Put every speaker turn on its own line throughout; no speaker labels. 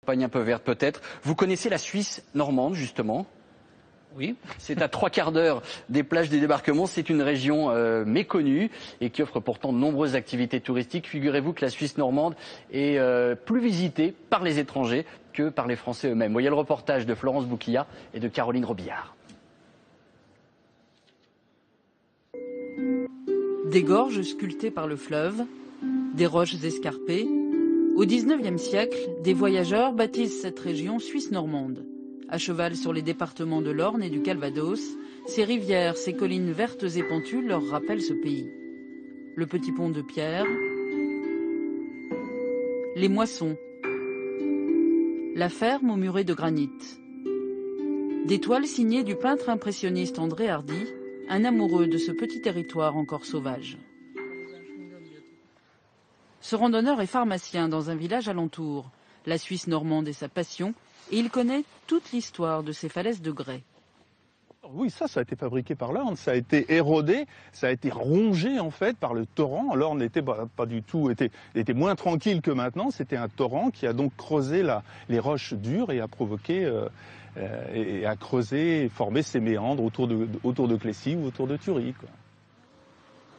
Campagne un peu verte peut-être. Vous connaissez la Suisse normande justement? Oui. C'est à 3/4 d'heure des plages des débarquements. C'est une région méconnue et qui offre pourtant de nombreuses activités touristiques. Figurez-vous que la Suisse normande est plus visitée par les étrangers que par les Français eux-mêmes. Voyez le reportage de Florence Bouquilla et de Caroline Robillard.
Des gorges sculptées par le fleuve, des roches escarpées. Au XIXe siècle, des voyageurs baptisent cette région Suisse normande. À cheval sur les départements de l'Orne et du Calvados, ces rivières, ces collines vertes et pentues leur rappellent ce pays. Le petit pont de pierre, les moissons, la ferme aux murets de granit. Des toiles signées du peintre impressionniste André Hardy, un amoureux de ce petit territoire encore sauvage. Ce randonneur est pharmacien dans un village alentour. La Suisse normande est sa passion et il connaît toute l'histoire de ces falaises de grès.
Oui, ça a été fabriqué par l'Orne, ça a été érodé, ça a été rongé en fait par le torrent. L'Orne n'était pas du tout, était moins tranquille que maintenant. C'était un torrent qui a donc creusé les roches dures et a provoqué, et a creusé et formé ces méandres autour de Clécy ou autour de Thury, quoi.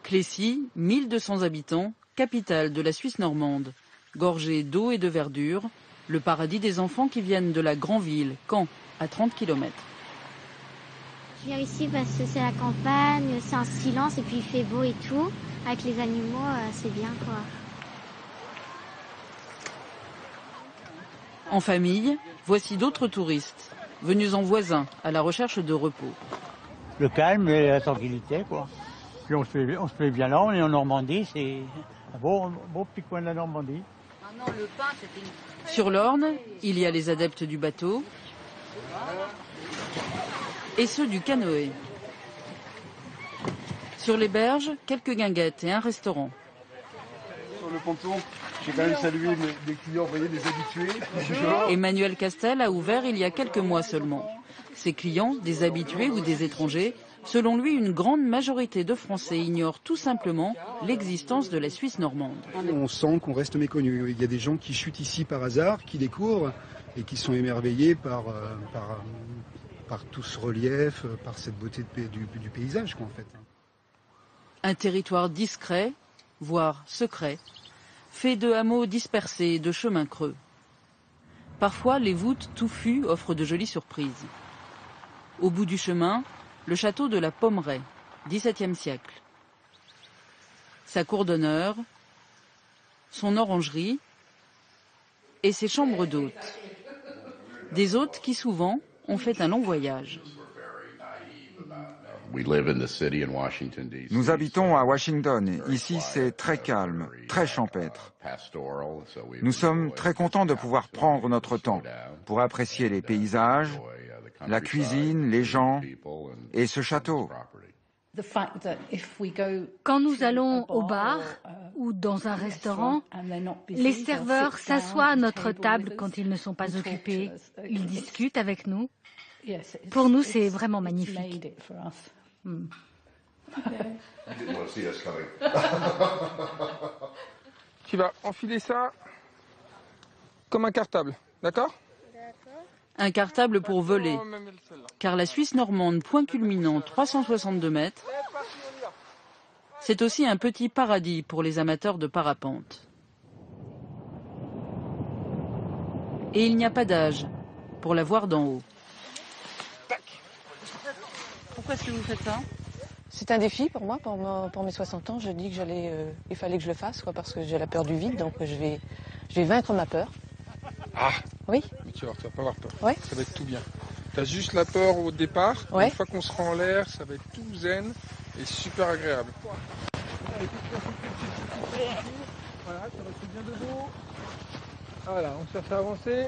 Clécy, 1200 habitants, capitale de la Suisse normande, gorgée d'eau et de verdure, le paradis des enfants qui viennent de la grande ville, Caen, à 30 km.
Je viens ici parce que c'est la campagne, c'est un silence et puis il fait beau et tout. Avec les animaux, c'est bien quoi.
En famille, voici d'autres touristes, venus en voisin, à la recherche de repos.
Le calme et la tranquillité, quoi. Puis on se plaît bien là, on est en Normandie, c'est un beau petit coin de la Normandie.
Ah non, le pain, c'était... Sur l'Orne, il y a les adeptes du bateau et ceux du canoë. Sur les berges, quelques guinguettes et un restaurant.
Sur le ponton, j'ai quand même salué des clients, vous voyez, des habitués.
Emmanuel Castel a ouvert il y a quelques mois seulement. Ses clients, des habitués ou des étrangers, selon lui, une grande majorité de Français ignorent tout simplement l'existence de la Suisse normande.
On sent qu'on reste méconnu. Il y a des gens qui chutent ici par hasard, qui découvrent et qui sont émerveillés par tout ce relief, par cette beauté du paysage, quoi, en fait.
Un territoire discret, voire secret, fait de hameaux dispersés et de chemins creux. Parfois, les voûtes touffues offrent de jolies surprises. Au bout du chemin, le château de la Pommeraye, XVIIe siècle. Sa cour d'honneur, son orangerie et ses chambres d'hôtes. Des hôtes qui souvent ont fait un long voyage.
Nous habitons à Washington. Ici, c'est très calme, très champêtre. Nous sommes très contents de pouvoir prendre notre temps pour apprécier les paysages, la cuisine, les gens et ce château.
Quand nous allons au bar ou dans un restaurant, les serveurs s'assoient à notre table quand ils ne sont pas occupés. Ils discutent avec nous. Pour nous, c'est vraiment magnifique.
Tu vas enfiler ça comme un cartable, d'accord?
Un cartable pour voler, car la Suisse normande, point culminant 362 mètres, c'est aussi un petit paradis pour les amateurs de parapente. Et il n'y a pas d'âge pour la voir d'en haut. Pourquoi est-ce que vous faites ça?
C'est un défi pour moi, pour mes 60 ans. Je dis que il fallait que je le fasse, quoi, parce que j'ai la peur du vide, donc je vais vaincre ma peur.
Ah.
Oui.
Mais tu vas pas avoir peur.
Ouais.
Ça va être tout bien. Tu as juste la peur au départ.
Ouais.
Une fois qu'on sera en l'air, ça va être tout zen et super agréable. Voilà, tu restes bien debout. Voilà, on cherche à avancer.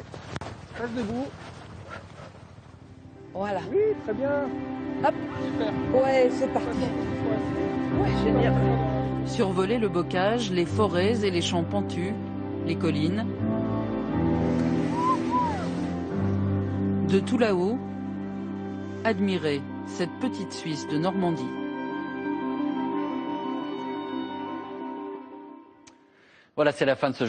Reste debout.
Voilà.
Oui, très bien.
Hop.
Super.
Ouais, c'est parti. Ouais, génial.
Survoler le bocage, les forêts et les champs pentus, les collines. De tout là-haut, admirer cette petite Suisse de Normandie.
Voilà, c'est la fin de ce